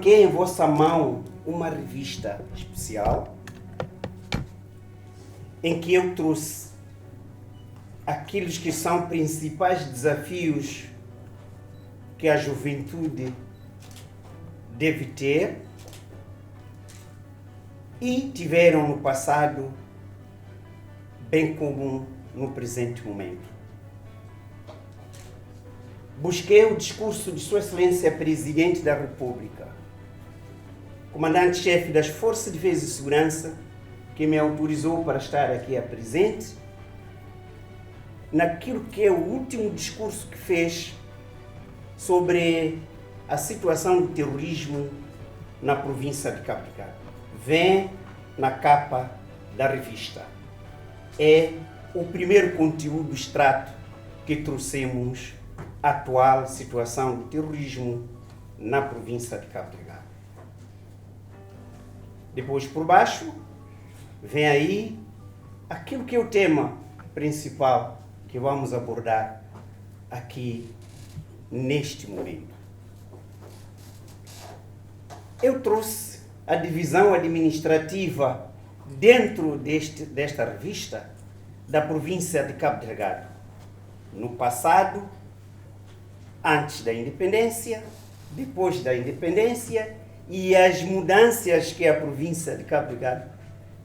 coloquei em vossa mão uma revista especial em que eu trouxe aqueles que são principais desafios que a juventude deve ter e tiveram no passado, bem como no presente momento. Busquei o discurso de Sua Excelência Presidente da República, Comandante-Chefe das Forças de Defesa e Segurança, que me autorizou para estar aqui presente, naquilo que é o último discurso que fez sobre a situação do terrorismo na província de Cabo Delgado. Vem na capa da revista. É o primeiro conteúdo extrato que trouxemos a atual situação do terrorismo na província de Cabo Delgado. Depois, por baixo, vem aí aquilo que é o tema principal que vamos abordar aqui neste momento. Eu trouxe a divisão administrativa dentro desta revista da província de Cabo Delgado. No passado, antes da independência, depois da independência e as mudanças que a província de Cabo Delgado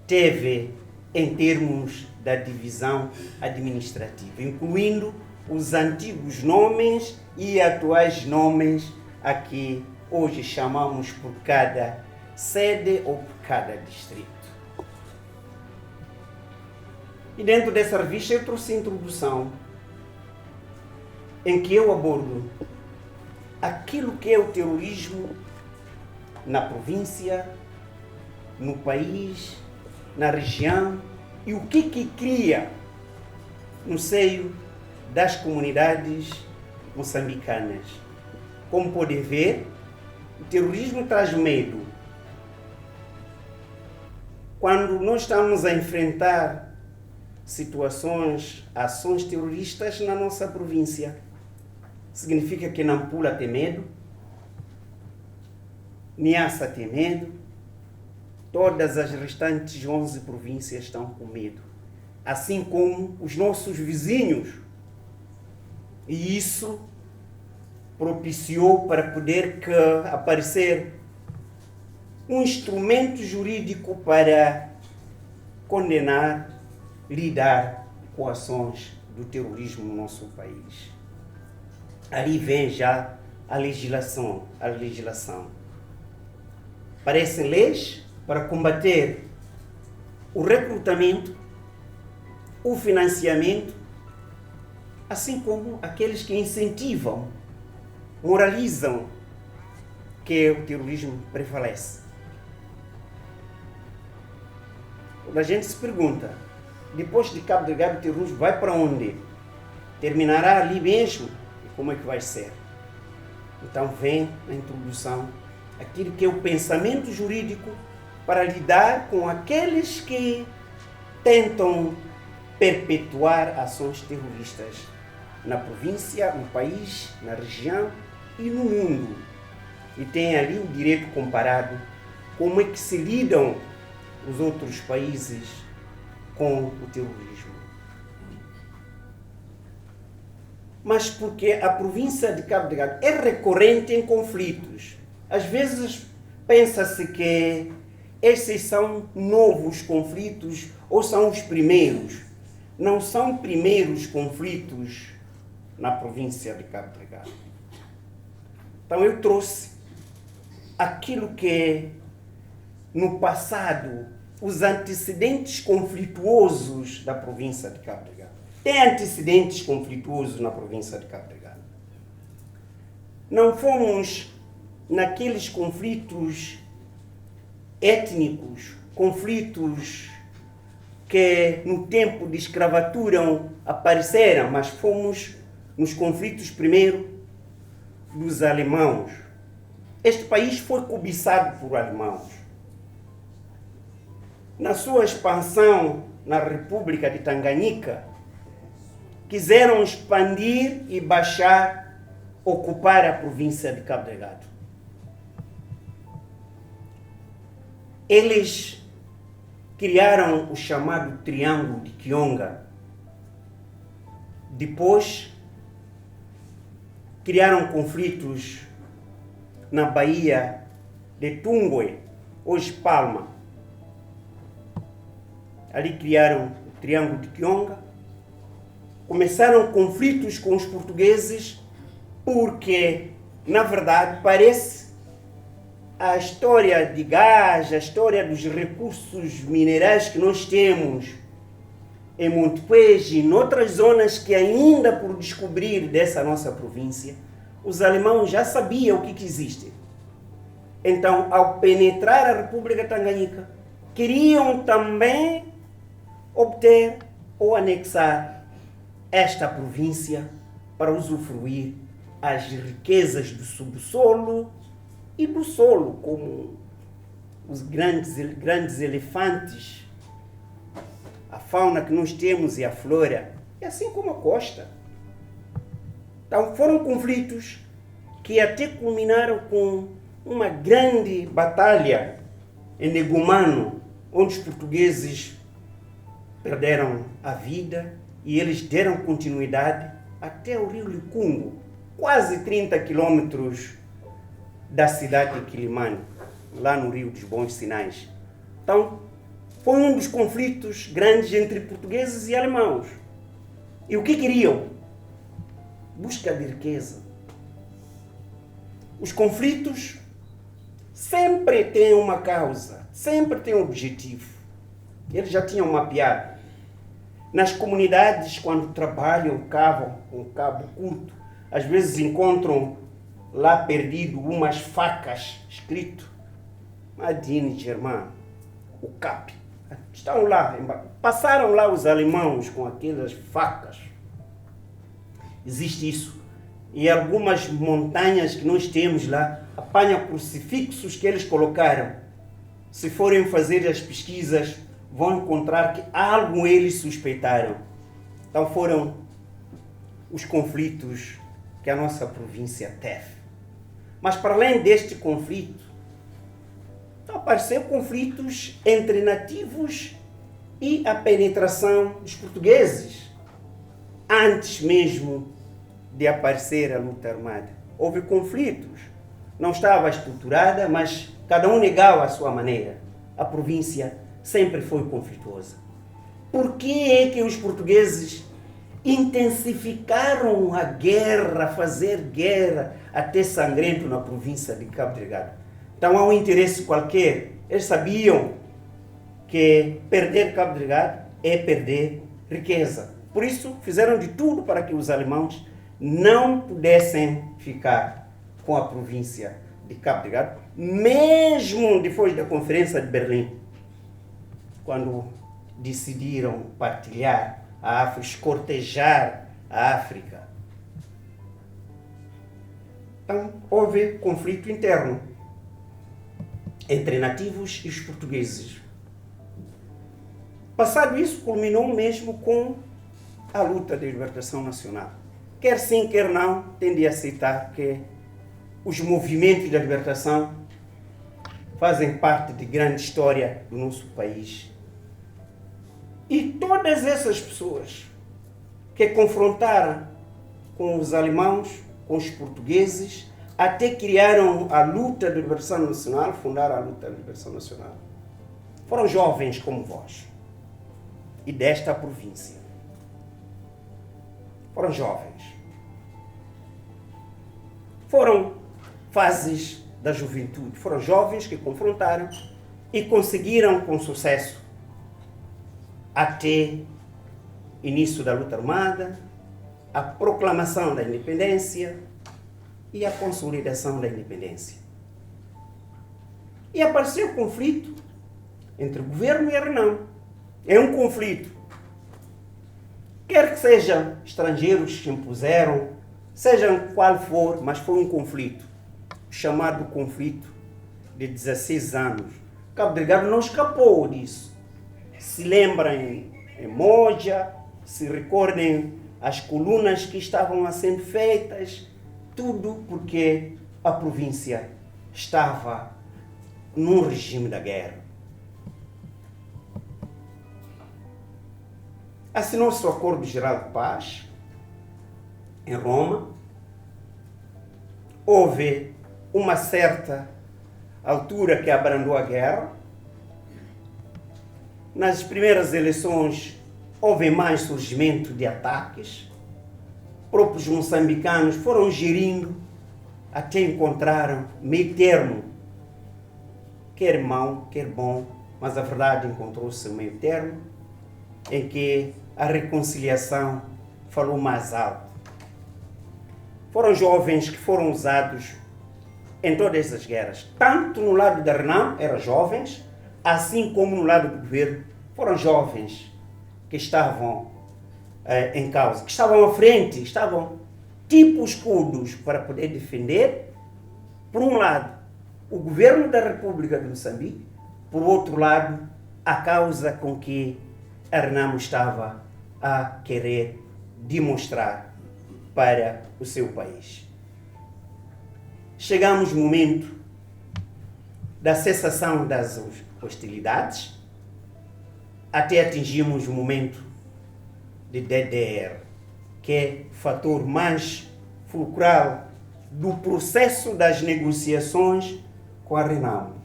teve em termos da divisão administrativa, incluindo os antigos nomes e atuais nomes a que hoje chamamos por cada sede ou por cada distrito. E dentro dessa revista eu trouxe a introdução em que eu abordo aquilo que é o terrorismo na província, no país, na região e o que cria no seio das comunidades moçambicanas. Como podem ver, o terrorismo traz medo. Quando nós estamos a enfrentar situações, ações terroristas na nossa província, significa que Nampula tem medo, Niassa tem medo, todas as restantes 11 províncias estão com medo, assim como os nossos vizinhos. E isso propiciou para poder aparecer um instrumento jurídico para condenar, lidar com ações do terrorismo no nosso país. Ali vem já a legislação. Parecem leis para combater o recrutamento, o financiamento, assim como aqueles que incentivam, moralizam que o terrorismo prevalece. A gente se pergunta, depois de Cabo Delgado, o terrorismo vai para onde? Terminará ali mesmo? E como é que vai ser? Então vem a introdução, aquilo que é o pensamento jurídico para lidar com aqueles que tentam perpetuar ações terroristas na província, no país, na região e no mundo. E tem ali o direito comparado, como é que se lidam os outros países com o terrorismo. Mas porque a província de Cabo Delgado é recorrente em conflitos. Às vezes pensa-se que esses são novos conflitos ou são os primeiros. Não são primeiros conflitos na província de Cabo Delgado. Então eu trouxe aquilo que no passado os antecedentes conflituosos da província de Cabo Delgado. Tem antecedentes conflituosos na província de Cabo Delgado. Não fomos naqueles conflitos étnicos, conflitos que no tempo de escravatura apareceram, mas fomos nos conflitos primeiro dos alemãos. Este país foi cobiçado por alemãos. Na sua expansão na República de Tanganyika, quiseram expandir e ocupar a província de Cabo Delgado. Eles criaram o chamado Triângulo de Kionga. Depois, criaram conflitos na Baía de Tungue, hoje Palma. Ali criaram o Triângulo de Kionga. Começaram conflitos com os portugueses porque, na verdade, parece a história de gás, a história dos recursos minerais que nós temos em Montepuez e em outras zonas que ainda por descobrir dessa nossa província, os alemães já sabiam o que existe. Então, ao penetrar a República Tanganyika, queriam também obter ou anexar esta província para usufruir as riquezas do subsolo e do solo, como os grandes elefantes, a fauna que nós temos e a flora, e assim como a costa. Então foram conflitos que até culminaram com uma grande batalha em Negumano, onde os portugueses perderam a vida e eles deram continuidade até o rio Licungo, quase 30 quilômetros da cidade de Quilimane, lá no Rio dos Bons Sinais. Então, foi um dos conflitos grandes entre portugueses e alemãos. E o que queriam? Busca de riqueza. Os conflitos sempre têm uma causa, sempre têm um objetivo. Eles já tinham mapeado. Nas comunidades, quando trabalham, cavam um cabo curto, às vezes encontram lá perdido umas facas, escrito Madine Germán, o CAP. Estão lá, passaram lá os alemãos com aquelas facas. Existe isso. E algumas montanhas que nós temos lá, apanham crucifixos que eles colocaram. Se forem fazer as pesquisas, vão encontrar que algo eles suspeitaram. Então foram os conflitos que a nossa província teve. Mas para além deste conflito, apareceram conflitos entre nativos e a penetração dos portugueses. Antes mesmo de aparecer a luta armada, houve conflitos. Não estava estruturada, mas cada um negava a sua maneira. A província sempre foi conflituosa. Por que é que os portugueses intensificaram a guerra, fazer guerra até sangrento na província de Cabo Delgado? Então há um interesse qualquer. Eles sabiam que perder Cabo Delgado é perder riqueza. Por isso fizeram de tudo para que os alemães não pudessem ficar com a província de Cabo Delgado, mesmo depois da Conferência de Berlim, quando decidiram partilhar a África, escortejar a África. Então, houve conflito interno entre nativos e os portugueses. Passado isso, culminou mesmo com a luta de libertação nacional. Quer sim, quer não, tem de aceitar que os movimentos da libertação fazem parte de grande história do nosso país. E todas essas pessoas que confrontaram com os alemães, com os portugueses, até criaram a luta de libertação nacional, fundaram a luta de libertação nacional, foram jovens como vós e desta província. Foram jovens. Foram fases da juventude. Foram jovens que confrontaram e conseguiram com sucesso até início da luta armada, a proclamação da independência e a consolidação da independência. E apareceu o conflito entre o governo e a Renão. É um conflito. Quer que sejam estrangeiros que impuseram, sejam qual for, mas foi um conflito. Chamado conflito de 16 anos. Cabo Delgado não escapou disso. Se lembrem em Moja, se recordem as colunas que estavam a ser feitas, tudo porque a província estava num regime da guerra. Assinou-se o Acordo Geral de Paz em Roma. Houve uma certa altura que abrandou a guerra. Nas primeiras eleições houve mais surgimento de ataques. Próprios moçambicanos foram gerindo até encontraram meio termo, quer mau, quer bom, mas a verdade encontrou-se um meio termo em que a reconciliação falou mais alto. Foram jovens que foram usados em todas as guerras, tanto no lado da Renam, eram jovens, assim como no lado do governo, foram jovens que estavam em causa, que estavam à frente, estavam tipo escudos para poder defender, por um lado, o governo da República de Moçambique, por outro lado, a causa com que a Renamo estava a querer demonstrar para o seu país. Chegamos no momento da cessação das hostilidades, até atingimos o momento de DDR, que é o fator mais fulcral do processo das negociações com a Renamo.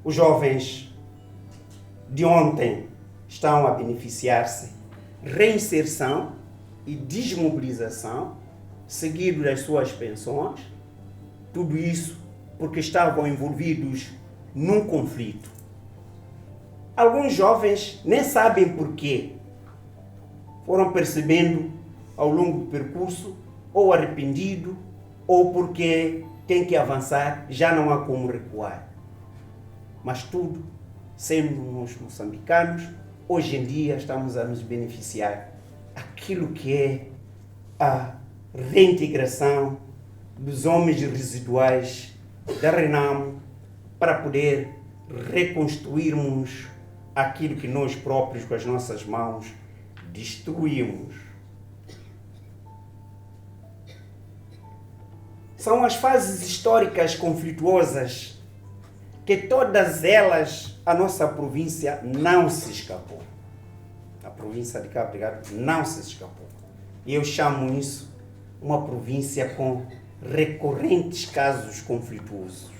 Os jovens de ontem estão a beneficiar-se reinserção e desmobilização, seguido das suas pensões, tudo isso porque estavam envolvidos num conflito. Alguns jovens nem sabem porquê, foram percebendo ao longo do percurso, ou arrependido, ou porque tem que avançar, já não há como recuar. Mas tudo, sendo nós moçambicanos, hoje em dia estamos a nos beneficiar aquilo que é a reintegração dos homens residuais da Renamo para poder reconstruirmos aquilo que nós próprios, com as nossas mãos, destruímos. São as fases históricas conflituosas que todas elas, a nossa província não se escapou. A província de Cabo Delgado não se escapou. E eu chamo isso uma província com recorrentes casos conflituosos.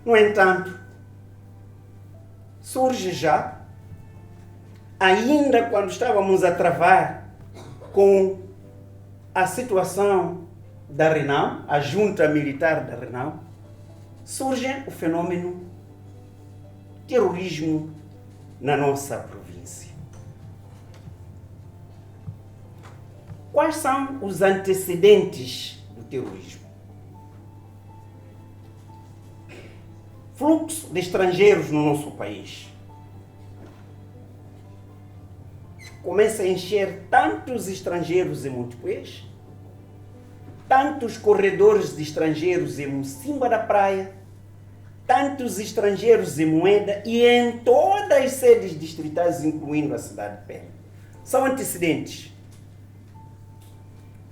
No entanto, surge já, ainda quando estávamos a travar com a situação da Renamo, a junta militar da Renamo, surge o fenômeno terrorismo na nossa província. Quais são os antecedentes do terrorismo? Fluxo de estrangeiros no nosso país. Começa a encher tantos estrangeiros em Montepuez, tantos corredores de estrangeiros em Mocimba da Praia, tantos estrangeiros em Moeda e em todas as sedes distritais, incluindo a cidade de Pemba. São antecedentes.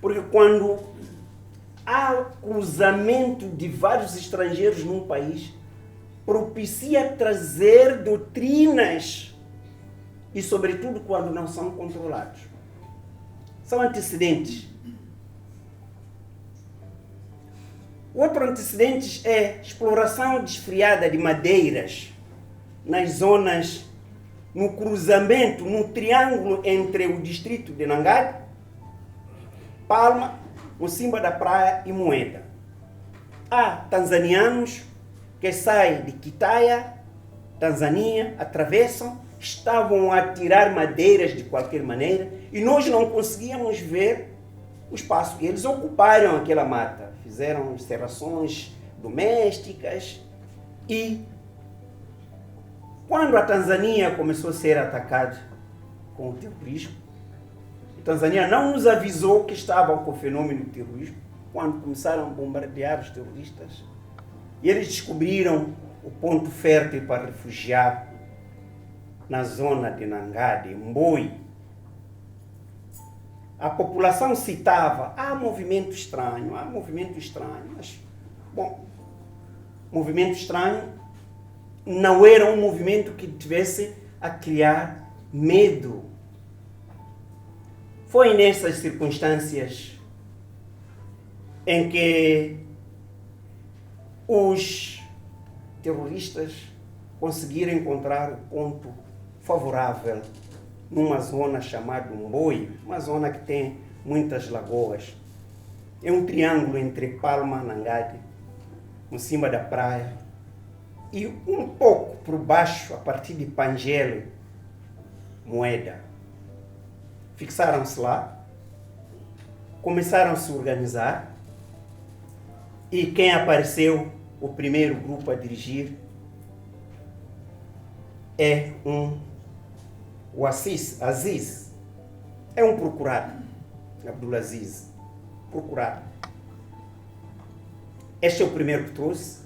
Porque quando há cruzamento de vários estrangeiros num país, propicia trazer doutrinas e, sobretudo, quando não são controlados. São antecedentes. Outro antecedente é exploração desfreada de madeiras nas zonas, no cruzamento, no triângulo entre o distrito de Nangade, Palma, Mocimba da Praia e Moeda. Há tanzanianos que saem de Quitaia, Tanzânia, atravessam, estavam a tirar madeiras de qualquer maneira e nós não conseguíamos ver o espaço. E eles ocuparam aquela mata, fizeram serrações domésticas e quando a Tanzânia começou a ser atacada com o terrorismo, a Tanzânia não nos avisou que estavam com o fenômeno do terrorismo quando começaram a bombardear os terroristas e eles descobriram o ponto fértil para refugiar na zona de Nangade, Mboi. A população citava, há movimento estranho, mas, bom, movimento estranho não era um movimento que tivesse a criar medo. Foi nessas circunstâncias em que os terroristas conseguiram encontrar um ponto favorável numa zona chamada Umboio, uma zona que tem muitas lagoas. É um triângulo entre Palma, Nangade, em cima da praia, e um pouco por baixo, a partir de Pangelo, Moeda. Fixaram-se lá, começaram a se organizar, e quem apareceu, o primeiro grupo a dirigir, é o Aziz, é um procurado, Abdulaziz, procurado. Este é o primeiro que trouxe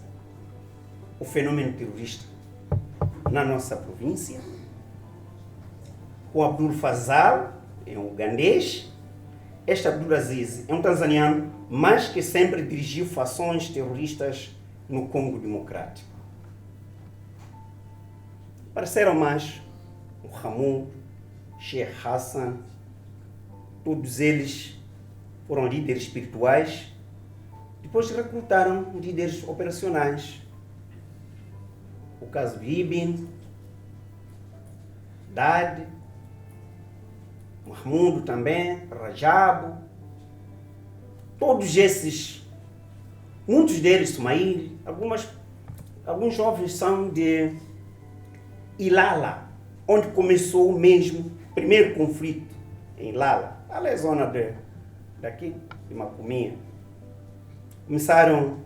o fenômeno terrorista na nossa província. O Abdul Fazal é um ugandês. Este Abdulaziz é um tanzaniano, mas que sempre dirigiu fações terroristas no Congo Democrático. Apareceram mais o Ramon, Sheikh Hassan, todos eles foram líderes espirituais. Depois recrutaram líderes operacionais. O caso de Ibn, Dad, Mahmoud também, Rajabo, todos esses, muitos deles, Sumail, alguns jovens são de Ilala, onde começou mesmo o primeiro conflito em Ilala. Ilala é a zona daqui, de Macuminha. Começaram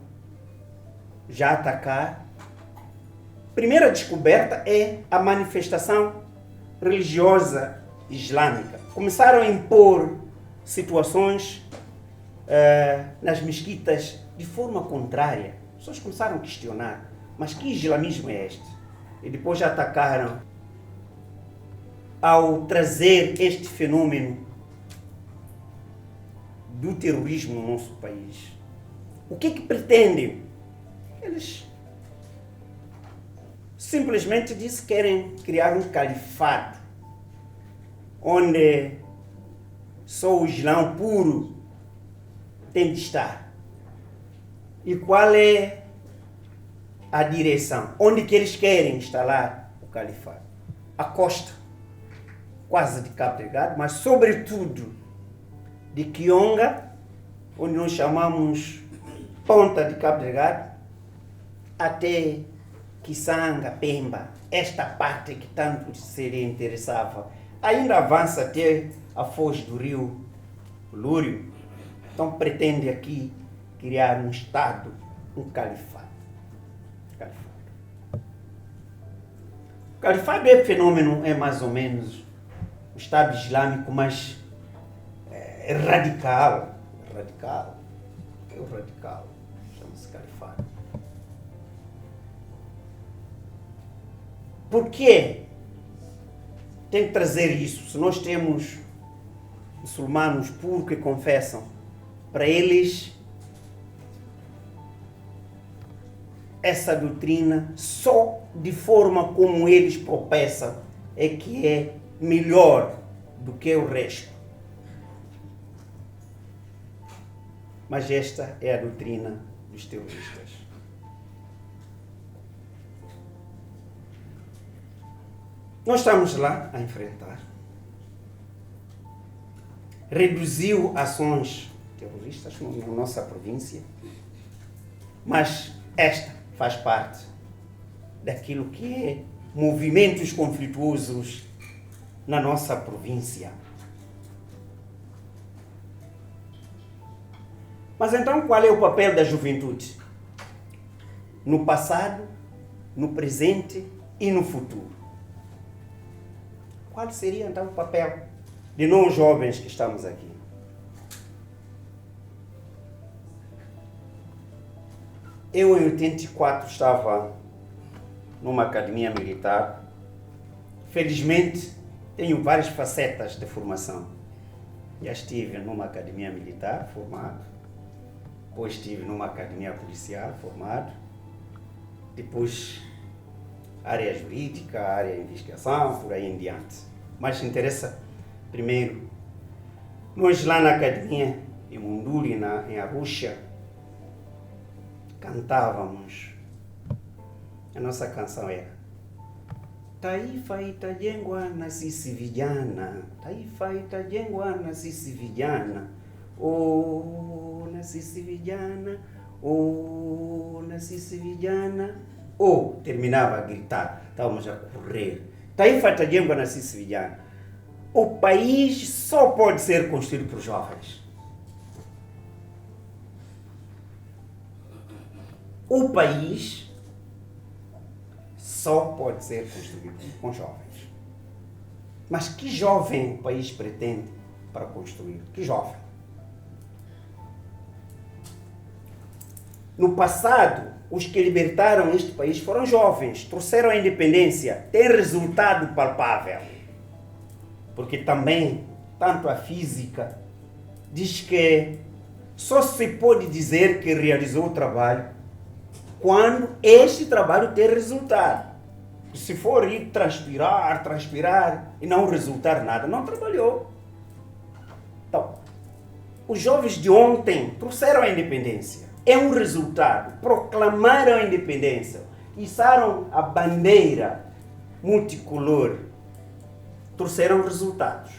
já a atacar. Primeira descoberta é a manifestação religiosa islâmica. Começaram a impor situações nas mesquitas de forma contrária. As pessoas começaram a questionar, mas que islamismo é este? E depois já atacaram ao trazer este fenômeno do terrorismo no nosso país. O que pretendem? Eles simplesmente dizem que querem criar um califado, onde só o Islã puro tem de estar. E qual é a direção? Onde que eles querem instalar o califado? A costa, quase de Cabo Delgado, mas sobretudo de Kionga, onde nós chamamos Ponta de Cabo Delgado, até Kisanga, Pemba, esta parte que tanto seria interessava. Ainda avança até a foz do rio Lúrio. Então pretende aqui criar um Estado, um califado. O califado é fenômeno, é mais ou menos o Estado Islâmico, mas é radical. É o radical, chama-se califado. Por quê? Tem que trazer isso. Se nós temos muçulmanos puros que confessam, para eles essa doutrina, só de forma como eles professam, é que é melhor do que o resto. Mas esta é a doutrina dos terroristas. Nós estamos lá a enfrentar. Reduziu ações terroristas na nossa província, mas esta faz parte daquilo que é movimentos conflituosos na nossa província. Mas então qual é o papel da juventude? No passado, no presente e no futuro. Qual seria então o papel de nós jovens que estamos aqui? Eu em 84 estava numa academia militar. Felizmente tenho várias facetas de formação. Já estive numa academia militar formado, depois estive numa academia policial formado, depois área jurídica, área de investigação, por aí em diante. Mas interessa, primeiro, nós lá na academia, em Munduri, em Arusha, cantávamos. A nossa canção era Taifa itajengwa na sisi vijana, taifa itajengwa na sisi vijana, oh, na sisi vijana, oh, na sisi vijana. Oh, terminava a gritar, estávamos a correr. Taifa itajengwa na sisi vijana. O país só pode ser construído por jovens. O país só pode ser construído com jovens. Mas que jovem o país pretende para construir? Que jovem? No passado, os que libertaram este país foram jovens, trouxeram a independência, tem resultado palpável. Porque também, tanto a física, diz que só se pode dizer que realizou o trabalho quando este trabalho tem resultado. Se for ir transpirar e não resultar nada, não trabalhou. Então, os jovens de ontem trouxeram a independência. É um resultado. Proclamaram a independência. Içaram a bandeira multicolor. Trouxeram resultados.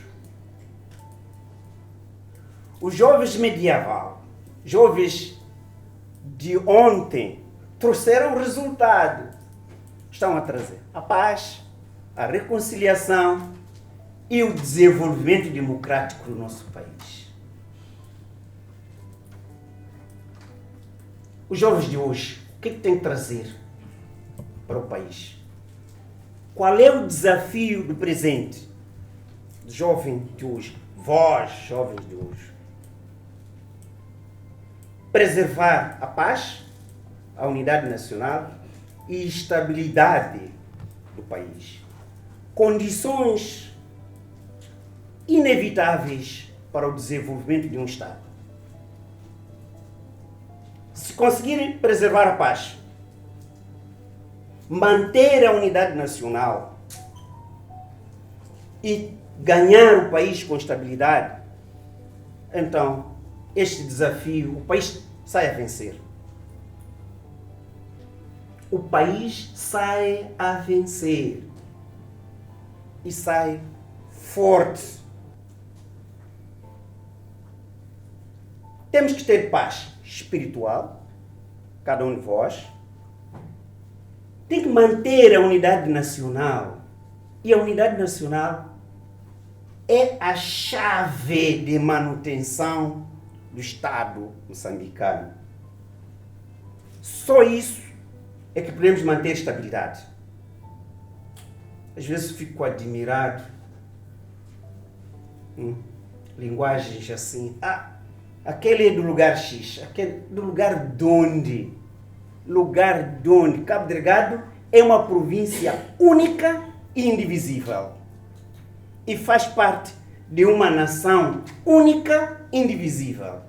Os jovens medieval, jovens de ontem, trouxeram resultado. Estão a trazer a paz, a reconciliação e o desenvolvimento democrático do nosso país. Os jovens de hoje, o que têm que trazer para o país? Qual é o desafio do presente do jovem de hoje? Vós, jovens de hoje. Preservar a paz, a unidade nacional e estabilidade do país. Condições inevitáveis para o desenvolvimento de um Estado. Se conseguirem preservar a paz, manter a unidade nacional e ganhar o país com estabilidade, então este desafio, o país sai a vencer. O país sai a vencer e sai forte. Temos que ter paz espiritual, cada um de vós. Tem que manter a unidade nacional. E a unidade nacional é a chave de manutenção do Estado moçambicano. Só isso é que podemos manter estabilidade. Às vezes fico admirado. Linguagens assim. Aquele é do lugar X. Aquele do lugar de onde? Lugar de onde? Cabo Delgado é uma província única e indivisível. E faz parte de uma nação única e indivisível.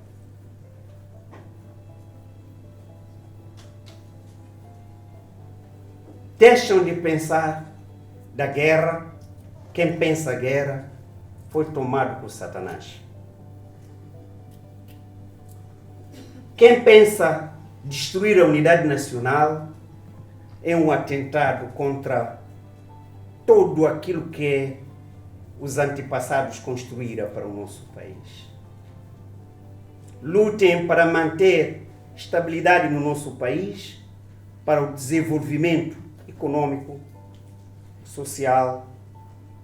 Deixam de pensar da guerra. Quem pensa a guerra foi tomado por Satanás. Quem pensa destruir a unidade nacional é um atentado contra tudo aquilo que os antepassados construíram para o nosso país. Lutem para manter estabilidade no nosso país, para o desenvolvimento econômico, social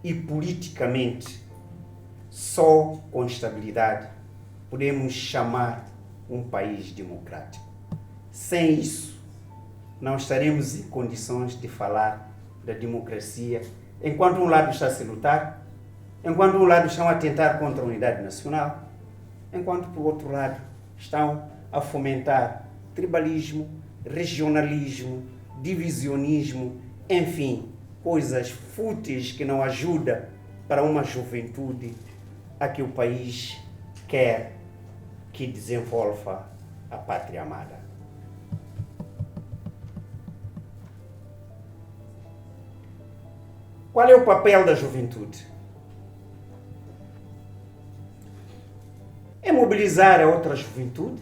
e politicamente. Só com estabilidade podemos chamar um país democrático. Sem isso, não estaremos em condições de falar da democracia, enquanto um lado está a se lutar, enquanto um lado estão a tentar contra a unidade nacional, enquanto por outro lado estão a fomentar tribalismo, regionalismo, divisionismo, enfim, coisas fúteis que não ajudam para uma juventude a que o país quer que desenvolva a pátria amada. Qual é o papel da juventude? é mobilizar a outra juventude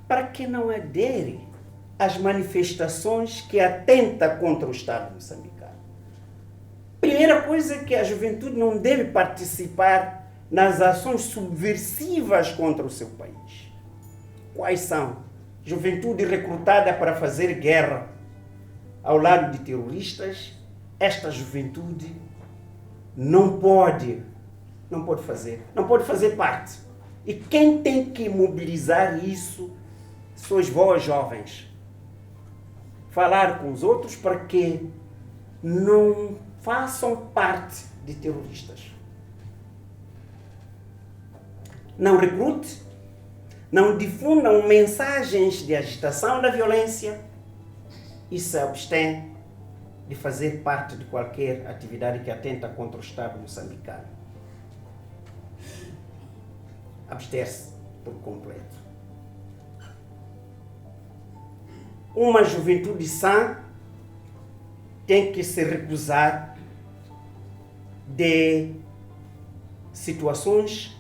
para que não adere às manifestações que atentam contra o Estado moçambicano. Primeira coisa é que a juventude não deve participar nas ações subversivas contra o seu país. Quais são? Juventude recrutada para fazer guerra ao lado de terroristas. Esta juventude não pode fazer parte. E quem tem que mobilizar isso sois vós, jovens. Falar com os outros para que não façam parte de terroristas. Não recrute, não difundam mensagens de agitação da violência e se abstém de fazer parte de qualquer atividade que atenta contra o Estado moçambicano. Abster-se por completo. Uma juventude sã tem que se recusar de situações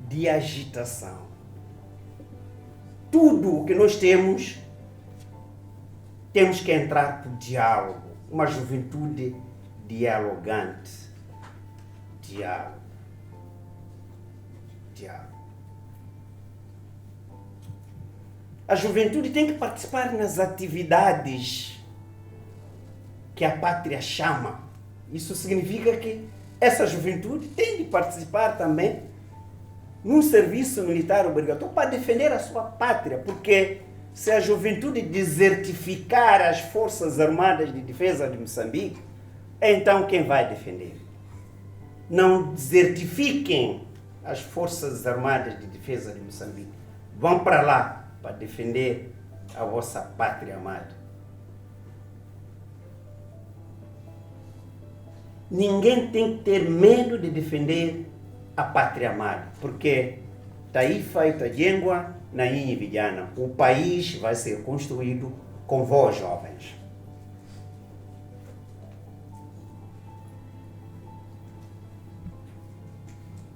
de agitação. Tudo o que nós temos que entrar por diálogo. Uma juventude dialogante. Diálogo. A juventude tem que participar nas atividades que a pátria chama. Isso significa que essa juventude tem de participar também num serviço militar obrigatório para defender a sua pátria, porque se a juventude desertificar as Forças Armadas de Defesa de Moçambique, então quem vai defender? Não desertifiquem as Forças Armadas de Defesa de Moçambique. Vão para lá para defender a vossa pátria amada. Ninguém tem que ter medo de defender a pátria amada, porque Taifa e Tajengua, Nainha e Vijana, o país vai ser construído com vós, jovens.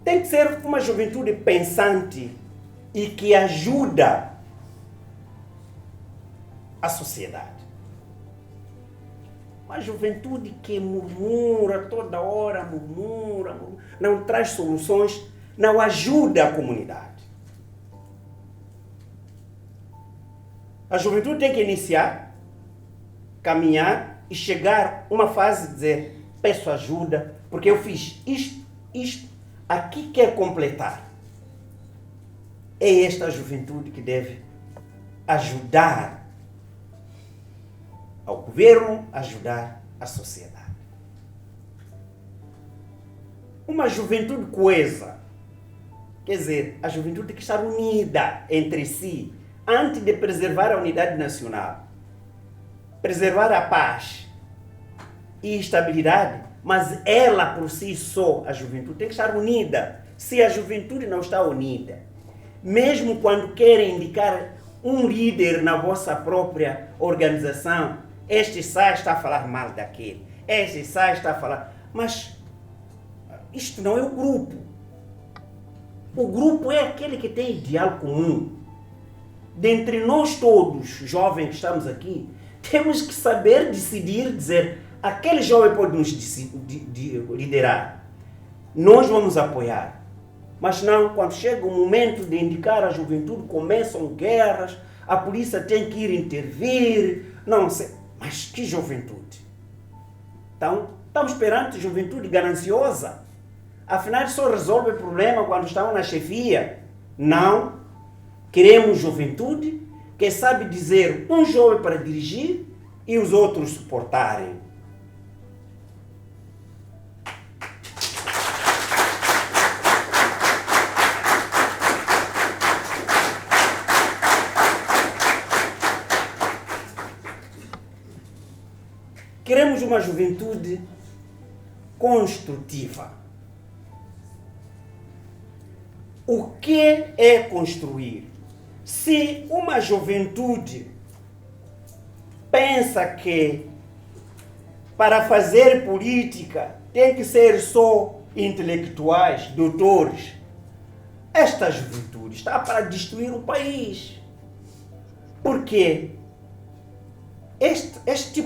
Tem que ser uma juventude pensante e que ajuda a sociedade. Uma juventude que murmura toda hora, não traz soluções, não ajuda a comunidade. A juventude tem que iniciar, caminhar e chegar a uma fase de dizer: peço ajuda, porque eu fiz isto, aqui quer completar. É esta juventude que deve ajudar ao governo, ajudar a sociedade. Uma juventude coesa, quer dizer, a juventude tem que estar unida entre si, antes de preservar a unidade nacional, preservar a paz e estabilidade, mas ela por si só, a juventude, tem que estar unida. Se a juventude não está unida, mesmo quando querem indicar um líder na vossa própria organização, este sai está a falar mal daquele, este sai está a falar... Mas isto não é o grupo. O grupo é aquele que tem ideal comum. Dentre nós todos, jovens que estamos aqui, temos que saber decidir, dizer: aquele jovem pode nos liderar. Nós vamos apoiar. Mas não, quando chega o momento de indicar a juventude, começam guerras, a polícia tem que ir intervir, não sei. Mas que juventude? Então, estamos perante juventude gananciosa. Afinal, só resolve o problema quando estão na chefia. Não. Queremos juventude que sabe dizer um jovem para dirigir e os outros suportarem. Queremos uma juventude construtiva. O que é construir? Se uma juventude pensa que para fazer política tem que ser só intelectuais, doutores, Esta juventude está para destruir o país. Porque este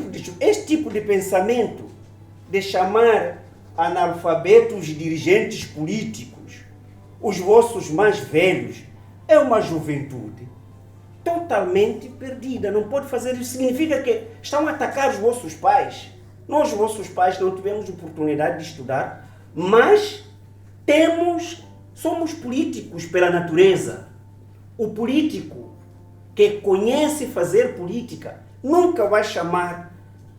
tipo de pensamento de chamar analfabetos dirigentes políticos, os vossos mais velhos, é uma juventude totalmente perdida. Não pode fazer isso. Significa que estão a atacar os vossos pais. Nós, vossos pais, não tivemos oportunidade de estudar, mas somos políticos pela natureza. O político que conhece fazer política nunca vai chamar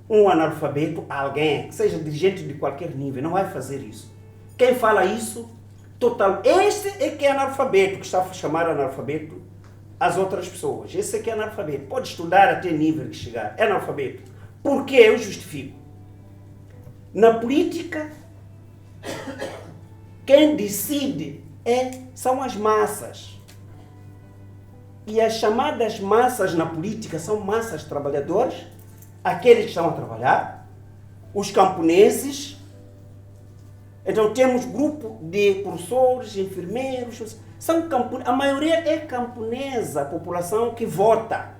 um analfabeto a alguém, que seja dirigente de qualquer nível, não vai fazer isso. Quem fala isso, esse é que é analfabeto, que está a chamar analfabeto as outras pessoas. Esse é que é analfabeto. Pode estudar até nível que chegar, é analfabeto. Por que eu justifico? Na política, quem decide são as massas. E as chamadas massas na política são massas trabalhadoras, aqueles que estão a trabalhar, os camponeses. Então temos grupo de professores, enfermeiros, a maioria é camponesa, a população que vota.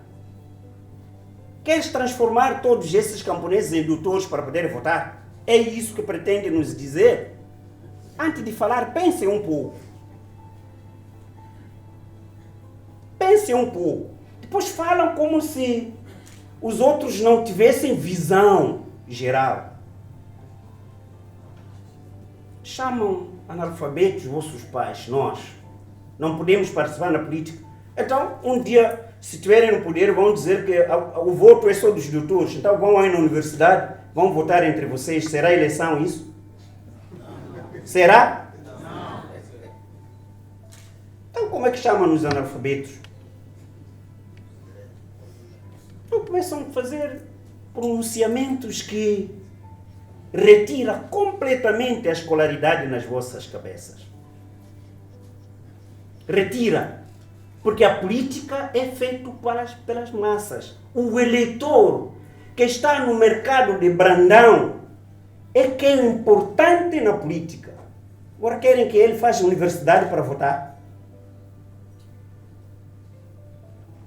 Queres transformar todos esses camponeses em doutores para poderem votar? É isso que pretende nos dizer? Antes de falar, pense um pouco. Pense um pouco. Depois falam como se os outros não tivessem visão geral. Chamam analfabetos vossos pais, nós. Não podemos participar na política. Então, um dia, se tiverem no poder, vão dizer que o voto é só dos doutores. Então, vão aí na universidade, vão votar entre vocês. Será eleição isso? Será? Então, como é que chamam os analfabetos? Então, começam a fazer pronunciamentos que retiram completamente a escolaridade nas vossas cabeças. Retira. Porque a política é feita pelas massas. O eleitor que está no mercado de Brandão é que é importante na política. Agora querem que ele faça universidade para votar?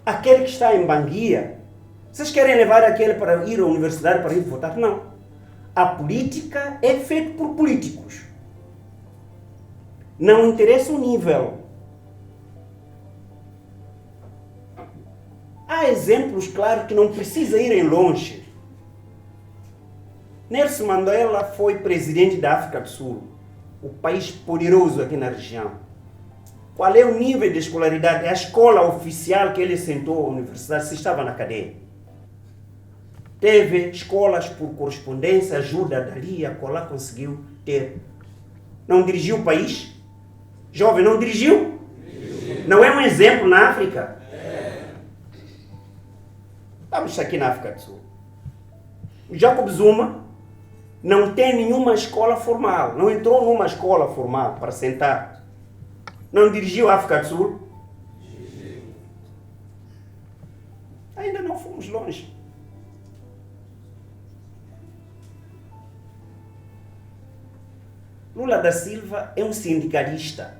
Aquele que está em Banguia, vocês querem levar aquele para ir à universidade para ir votar? Não. A política é feita por políticos. Não interessa o nível. Há exemplos, claro, que não precisa irem longe. Nelson Mandela foi presidente da África do Sul, o país poderoso aqui na região. Qual é o nível de escolaridade? A escola oficial que ele sentou, a universidade, se estava na cadeia. Teve escolas por correspondência, ajuda dali, acolá, conseguiu ter. Não dirigiu o país? Jovem, não dirigiu? Não é um exemplo na África? Estamos aqui na África do Sul. O Jacob Zuma não tem nenhuma escola formal, não entrou numa escola formal para sentar. Não dirigiu a África do Sul? Ainda não fomos longe. Lula da Silva é um sindicalista.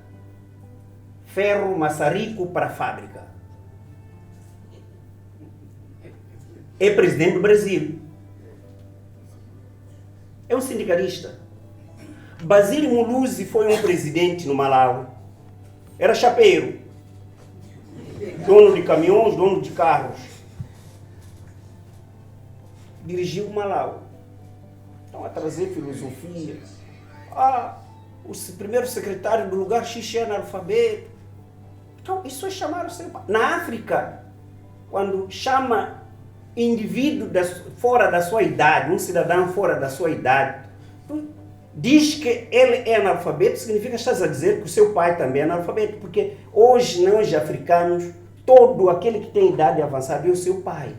Ferro, maçarico para a fábrica. É presidente do Brasil. É um sindicalista. Basílio Muluzi foi um presidente no Malawi. Era chapeiro. Dono de caminhões, dono de carros. Dirigiu o Malawi. Estão a trazer filosofia. O primeiro secretário do lugar X é analfabeto. Então, isso é chamar o seu pai. Na África, quando chama indivíduo fora da sua idade, um cidadão fora da sua idade, diz que ele é analfabeto, significa que estás a dizer que o seu pai também é analfabeto, porque hoje nós africanos, todo aquele que tem idade avançada é o seu pai.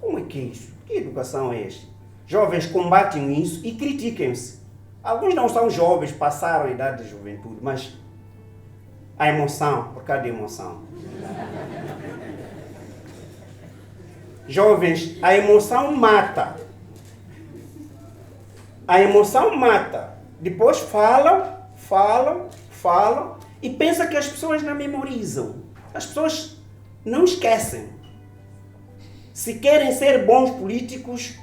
Como é que é isso? Que educação é esta? Jovens combatem isso e criticam-se. Alguns não são jovens, passaram a idade de juventude, mas a emoção, por causa da emoção. Jovens, a emoção mata. A emoção mata. Depois falam e pensa que as pessoas não memorizam. As pessoas não esquecem. Se querem ser bons políticos,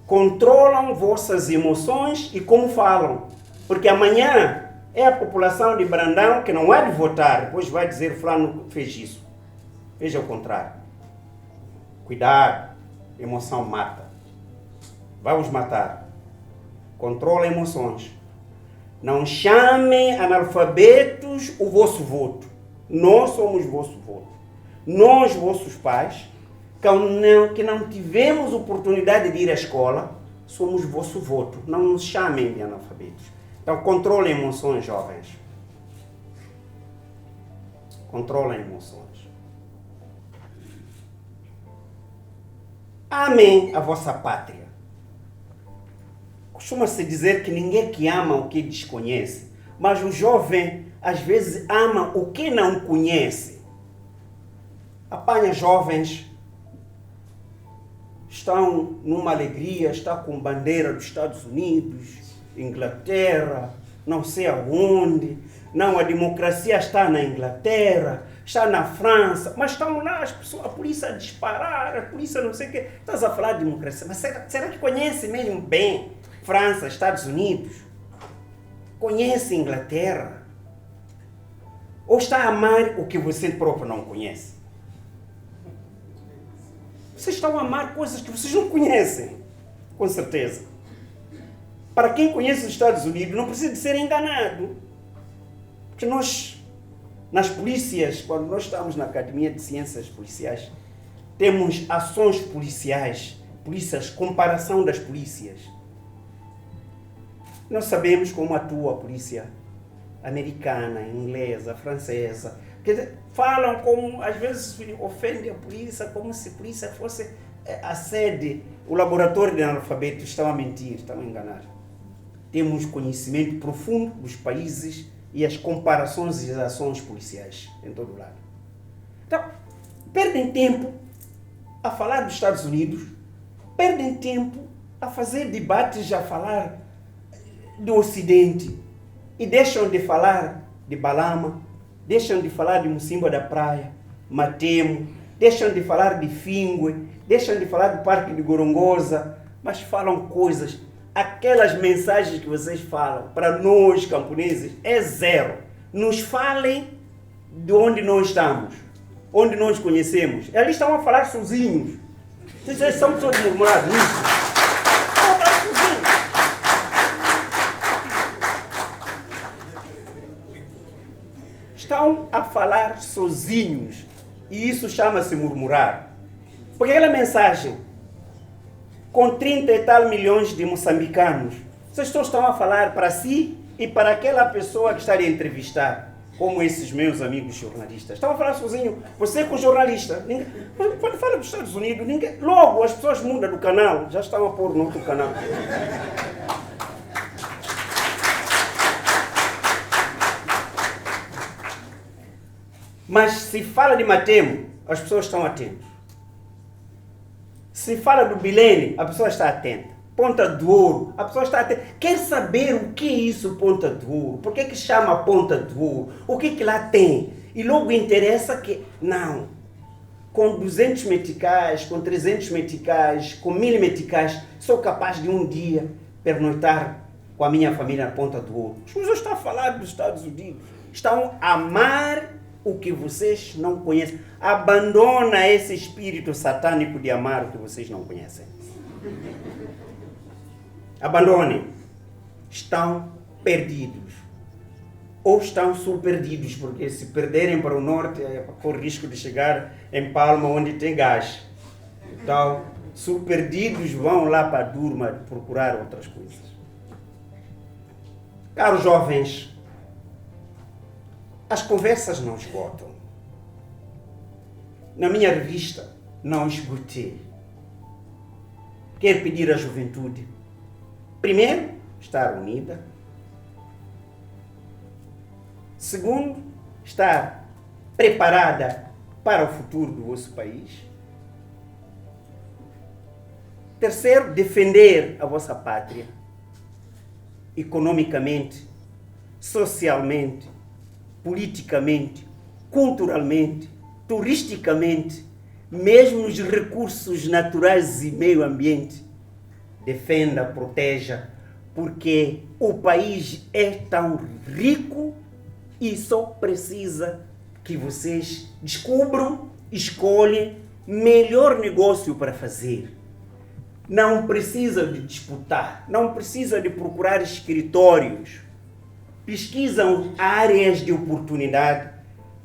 controlam vossas emoções e como falam. Porque amanhã é a população de Brandão que não há de votar, depois vai dizer fulano fez isso. Veja o contrário. Cuidado, emoção mata. Vai os matar. Controlem emoções. Não chamem analfabetos o vosso voto. Nós somos vosso voto. Nós, vossos pais, que não tivemos oportunidade de ir à escola, somos vosso voto. Não nos chamem de analfabetos. Então, controlem emoções, jovens. Controlem emoções. Amem a vossa pátria. Costuma-se dizer que ninguém que ama o que desconhece, mas o jovem, às vezes, ama o que não conhece. Apanha jovens, estão numa alegria, estão com bandeira dos Estados Unidos, Inglaterra, não sei aonde. Não, a democracia está na Inglaterra, está na França, mas estão lá as pessoas, a polícia a disparar, a polícia não sei o quê. Estás a falar de democracia, mas será que conhece mesmo bem França, Estados Unidos? Conhece Inglaterra? Ou está a amar o que você próprio não conhece? Vocês estão a amar coisas que vocês não conhecem, com certeza. Para quem conhece os Estados Unidos, não precisa de ser enganado. Porque nós, nas polícias, quando nós estamos na Academia de Ciências Policiais, temos ações policiais, comparação das polícias. Nós sabemos como atua a polícia americana, inglesa, francesa. Quer dizer, falam como, às vezes, ofendem a polícia, como se a polícia fosse a sede, o laboratório de analfabetos. Estão a mentir, estão a enganar. Temos conhecimento profundo dos países e as comparações e as ações policiais em todo lado. Então, perdem tempo a falar dos Estados Unidos, perdem tempo a fazer debates, a falar do Ocidente e deixam de falar de Balama, deixam de falar de Mocimboa da Praia, Matemo, deixam de falar de Fingue, deixam de falar do Parque de Gorongosa, mas falam coisas. Aquelas mensagens que vocês falam para nós camponeses é zero. Nos falem de onde nós estamos, onde nós conhecemos. Eles estão a falar sozinhos. Vocês são pessoas de murmurar nisso. Estão a falar sozinhos. Estão a falar sozinhos. E isso chama-se murmurar. Porque aquela mensagem com 30 e tal milhões de moçambicanos, vocês só estão a falar para si e para aquela pessoa que está a entrevistar, como esses meus amigos jornalistas. Estão a falar sozinho, você com jornalista. Quando fala dos Estados Unidos, logo as pessoas mudam do canal, já estão a pôr no outro canal. Mas se fala de Matemo, as pessoas estão atentas. Se fala do Bilene, a pessoa está atenta. Ponta do Ouro, a pessoa está atenta. Quer saber o que é isso, Ponta do Ouro? Por que chama Ponta do Ouro? O que lá tem? E logo interessa que, não, com 200 meticais, com 300 meticais, com 1000 meticais, sou capaz de um dia pernoitar com a minha família na Ponta do Ouro. As pessoas estão a falar dos Estados Unidos. Estão a amar o que vocês não conhecem. Abandona esse espírito satânico de amar o que vocês não conhecem. Abandonem. Estão perdidos. Ou estão sul-perdidos, porque se perderem para o norte, corre risco de chegar em Palma, onde tem gás. Então, sul-perdidos vão lá para a Durma procurar outras coisas. Caros jovens, as conversas não esgotam. Na minha revista, não esgotei. Quero pedir à juventude, primeiro, estar unida. Segundo, estar preparada para o futuro do vosso país. Terceiro, defender a vossa pátria, economicamente, socialmente, politicamente, culturalmente, turisticamente, mesmo nos recursos naturais e meio ambiente. Defenda, proteja, porque o país é tão rico e só precisa que vocês descubram, escolhem melhor negócio para fazer. Não precisa de disputar, não precisa de procurar escritórios. Pesquisam áreas de oportunidade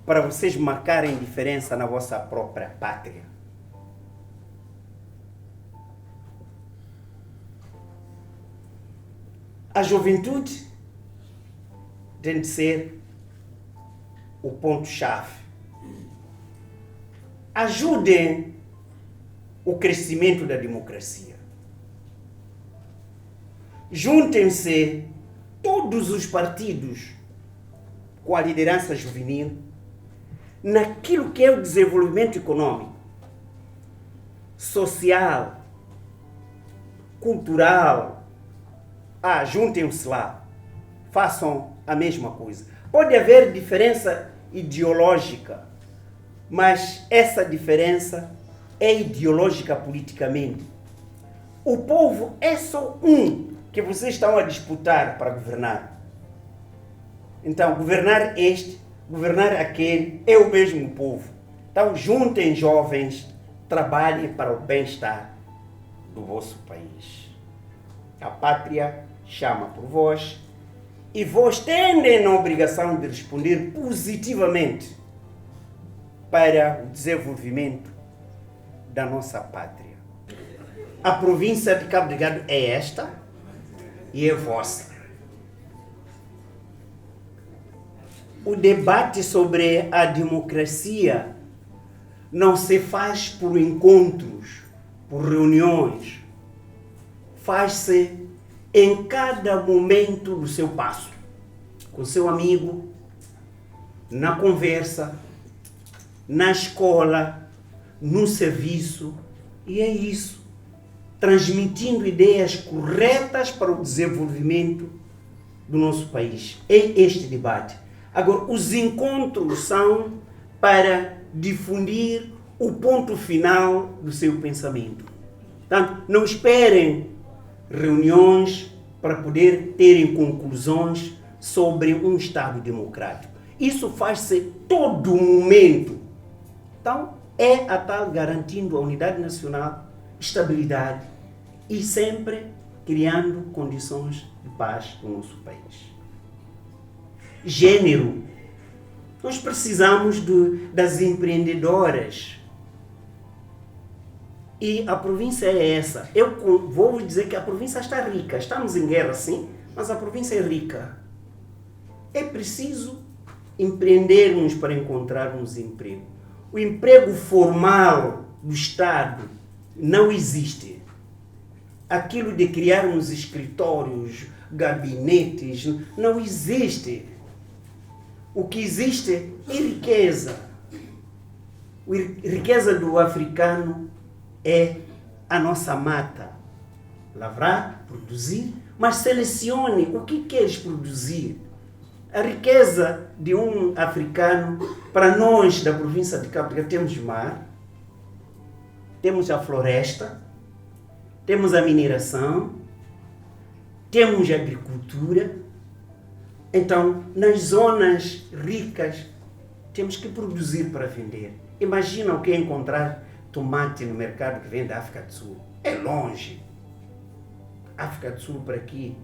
para vocês marcarem diferença na vossa própria pátria. A juventude tem de ser o ponto-chave. Ajudem o crescimento da democracia. Juntem-se todos os partidos com a liderança juvenil naquilo que é o desenvolvimento econômico, social, cultural. Juntem-se lá, façam a mesma coisa. Pode haver diferença ideológica, mas essa diferença é ideológica politicamente. O povo é só um que vocês estão a disputar para governar. Então, governar este, governar aquele, é o mesmo povo. Então, juntem jovens, trabalhem para o bem-estar do vosso país. A pátria chama por vós e vós tendem a obrigação de responder positivamente para o desenvolvimento da nossa pátria. A província de Cabo Delgado é esta e é vossa. O debate sobre a democracia não se faz por encontros, por reuniões. Faz-se em cada momento do seu passo, com seu amigo, na conversa, na escola, no serviço, e é isso, transmitindo ideias corretas para o desenvolvimento do nosso país. É este debate. Agora, os encontros são para difundir o ponto final do seu pensamento. Portanto, não esperem reuniões para poder terem conclusões sobre um Estado democrático. Isso faz-se todo momento. Então, é a tal garantindo a unidade nacional, estabilidade e sempre criando condições de paz no nosso país. Gênero. Nós precisamos das empreendedoras. E a província é essa. Eu vou dizer que a província está rica. Estamos em guerra, sim, mas a província é rica. É preciso empreendermos para encontrarmos emprego. O emprego formal do Estado não existe. Aquilo de criarmos escritórios, gabinetes, não existe. O que existe é riqueza. A riqueza do africano é a nossa mata. Lavrar, produzir, mas selecione o que queres produzir. A riqueza de um africano, para nós da província de Cabo Delgado, temos mar, temos a floresta, temos a mineração, temos a agricultura. Então, nas zonas ricas, temos que produzir para vender. Imagina o que é encontrar tomate no mercado que vem da África do Sul. É longe. África do Sul para aqui.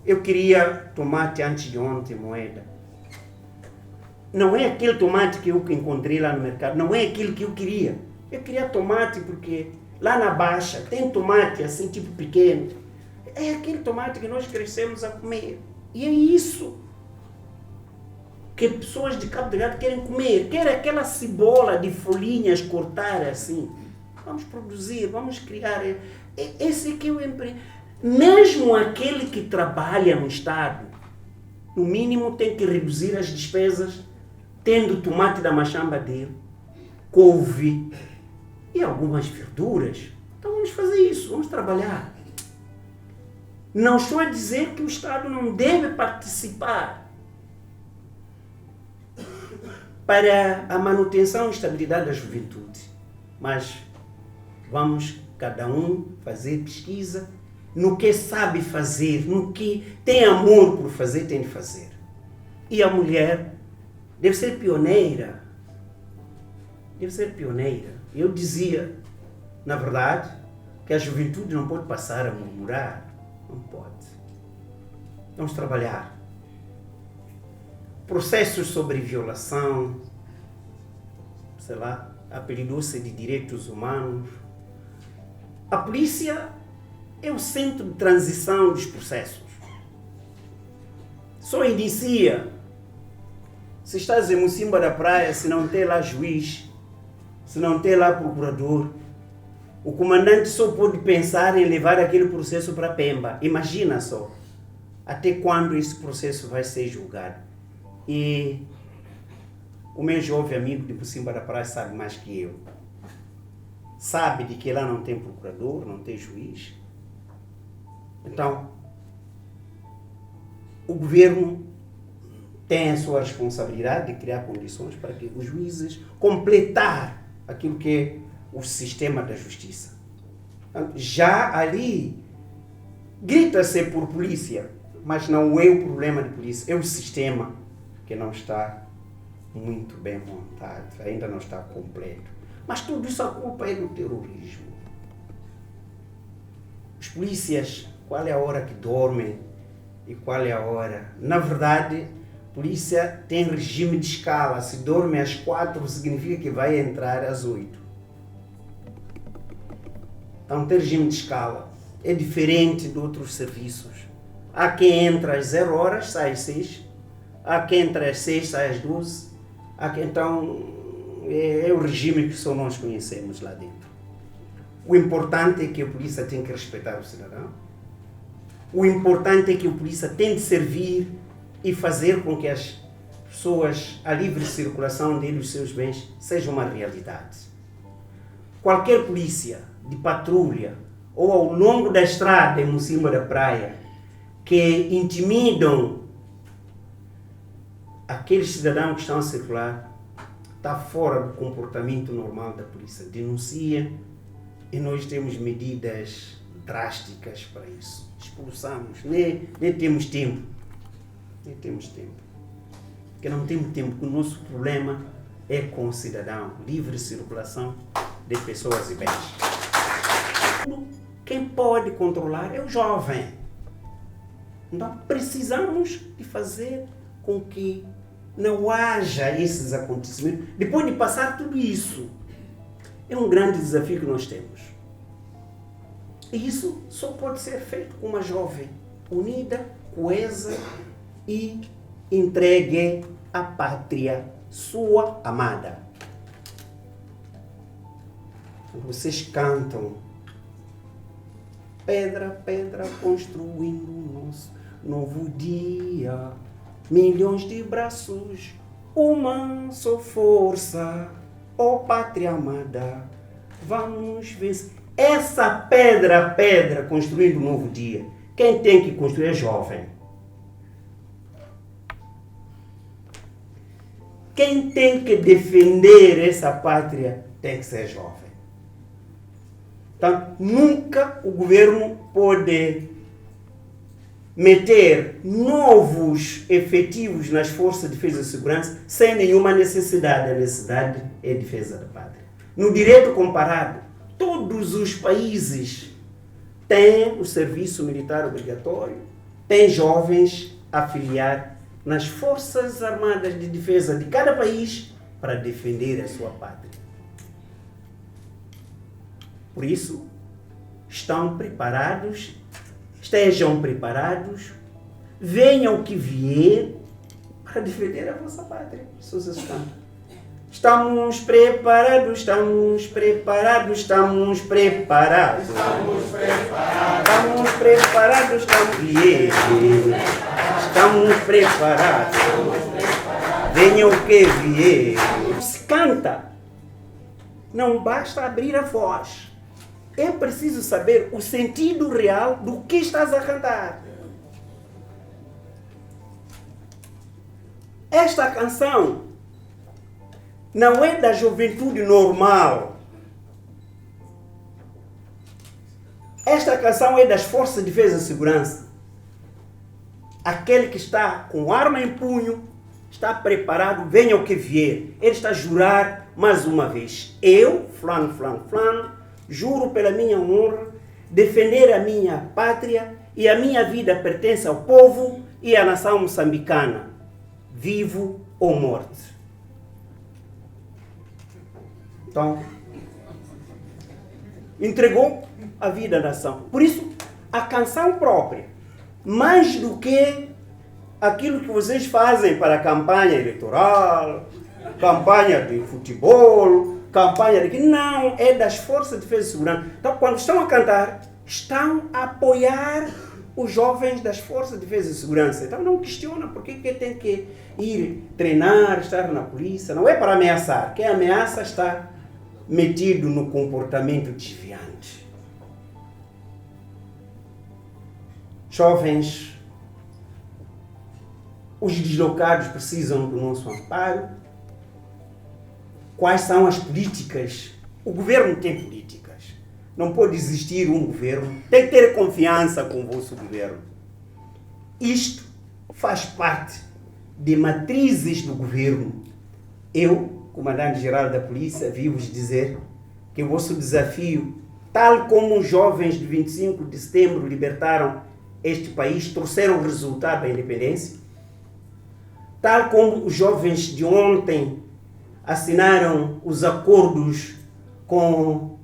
Eu queria tomate antes de ontem, moeda. Não é aquele tomate que eu encontrei lá no mercado. Não é aquele que eu queria. Eu queria tomate porque lá na Baixa tem tomate assim, tipo pequeno. É aquele tomate que nós crescemos a comer. E é isso que pessoas de Cabo Delgado querem comer. Querem aquela cebola de folhinhas cortar assim. Vamos produzir, vamos criar. Esse aqui é o emprego. Mesmo aquele que trabalha no Estado, no mínimo tem que reduzir as despesas, tendo tomate da machamba dele, couve e algumas verduras. Então vamos fazer isso, vamos trabalhar. Não estou a dizer que o Estado não deve participar, para a manutenção e estabilidade da juventude. Mas vamos cada um fazer pesquisa no que sabe fazer, no que tem amor por fazer, tem de fazer. E a mulher deve ser pioneira. Deve ser pioneira. Eu dizia, na verdade, que a juventude não pode passar a murmurar. Não pode. Vamos trabalhar. Processos sobre violação, sei lá, apelidou-se de direitos humanos. A polícia é o centro de transição dos processos. Só inicia. Se estás em Mocimba da Praia, se não tem lá juiz, se não tem lá procurador, o comandante só pode pensar em levar aquele processo para Pemba. Imagina só, até quando esse processo vai ser julgado. E o meu jovem amigo de Mocimba da Praia sabe mais que eu. Sabe de que lá não tem procurador, não tem juiz. Então, o governo tem a sua responsabilidade de criar condições para que os juízes completar aquilo que é o sistema da justiça. Já ali, grita-se por polícia, mas não é o problema de polícia, é o sistema que não está muito bem montado, ainda não está completo. Mas tudo isso a culpa é do terrorismo. Os polícias, qual é a hora que dormem e qual é a hora? Na verdade, a polícia tem regime de escala. Se dorme às 4, significa que vai entrar às 8. Então tem regime de escala. É diferente de outros serviços. Há quem entra às 0 horas, sai às 6. Há quem entra às 6, sai às 12. Então é o regime que só nós conhecemos lá dentro. O importante é que a polícia tem que respeitar o cidadão. O importante é que a polícia tem de servir e fazer com que as pessoas, a livre circulação dele e os seus bens, seja uma realidade. Qualquer polícia de patrulha ou ao longo da estrada em Mocimba da Praia que intimidam aqueles cidadãos que estão a circular está fora do comportamento normal da polícia. Denuncia e nós temos medidas drásticas para isso. Expulsamos, nem temos tempo. Nem temos tempo. Porque não temos tempo, porque o nosso problema é com o cidadão. Livre circulação de pessoas e bens. Quem pode controlar é o jovem. Então precisamos de fazer com que não haja esses acontecimentos. Depois de passar tudo isso, é um grande desafio que nós temos. E isso só pode ser feito com uma jovem unida, coesa e entregue à pátria sua amada. Vocês cantam pedra, pedra, construindo o nosso novo dia. Milhões de braços, uma só força, ó pátria amada, vamos vencer. Essa pedra, pedra, construindo um novo dia, quem tem que construir é jovem. Quem tem que defender essa pátria tem que ser jovem. Então, nunca o governo pode meter novos efetivos nas forças de defesa e segurança sem nenhuma necessidade. A necessidade é a defesa da pátria. No direito comparado, todos os países têm o serviço militar obrigatório, têm jovens a filiar nas forças armadas de defesa de cada país para defender a sua pátria. Por isso, estão preparados, estejam preparados, venham o que vier para defender a vossa pátria. Estamos preparados, estamos preparados, estamos preparados. Estamos preparados, estamos preparados. Venham o que vier. Se canta, não basta abrir a voz. É preciso saber o sentido real do que estás a cantar. Esta canção não é da juventude normal. Esta canção é das Forças de Defesa e Segurança. Aquele que está com arma em punho, está preparado, venha o que vier. Ele está a jurar mais uma vez. Eu, fulano, fulano, fulano, juro pela minha honra, defender a minha pátria e a minha vida pertence ao povo e à nação moçambicana, vivo ou morto. Então, entregou a vida à nação. Por isso, a canção própria, mais do que aquilo que vocês fazem para a campanha eleitoral, campanha de futebol, campanha de... Não, é das Forças de Defesa e Segurança. Então, quando estão a cantar, estão a apoiar os jovens das Forças de Defesa e Segurança. Então, não questiona por que tem que ir treinar, estar na polícia. Não é para ameaçar. Quem ameaça está metido no comportamento desviante. Jovens, os deslocados precisam do nosso amparo. Quais são as políticas? O governo tem políticas. Não pode existir um governo. Tem que ter confiança com o vosso governo. Isto faz parte de matrizes do governo. Eu, comandante-geral da polícia, vi-vos dizer que o vosso desafio, tal como os jovens de 25 de setembro libertaram este país, trouxeram o resultado da independência, tal como os jovens de ontem assinaram os acordos com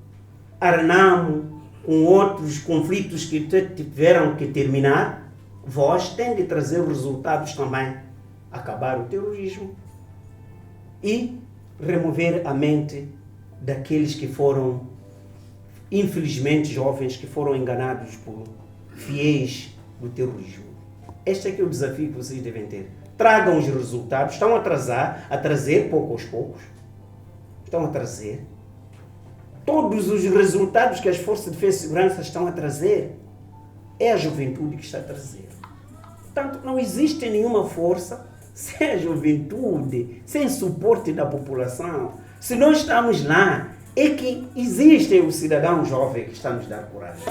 a Renamo, com outros conflitos que tiveram que terminar, vós tem de trazer resultados também, acabar o terrorismo e remover a mente daqueles que foram, infelizmente, jovens que foram enganados por fiéis do terrorismo. Este é que é o desafio que vocês devem ter. Tragam os resultados, estão a trazer pouco aos poucos, estão a trazer todos os resultados que as Forças de Defesa e Segurança estão a trazer, é a juventude que está a trazer. Portanto, não existe nenhuma força sem a juventude, sem suporte da população. Se nós estamos lá, é que existe o cidadão jovem que está a nos dar coragem.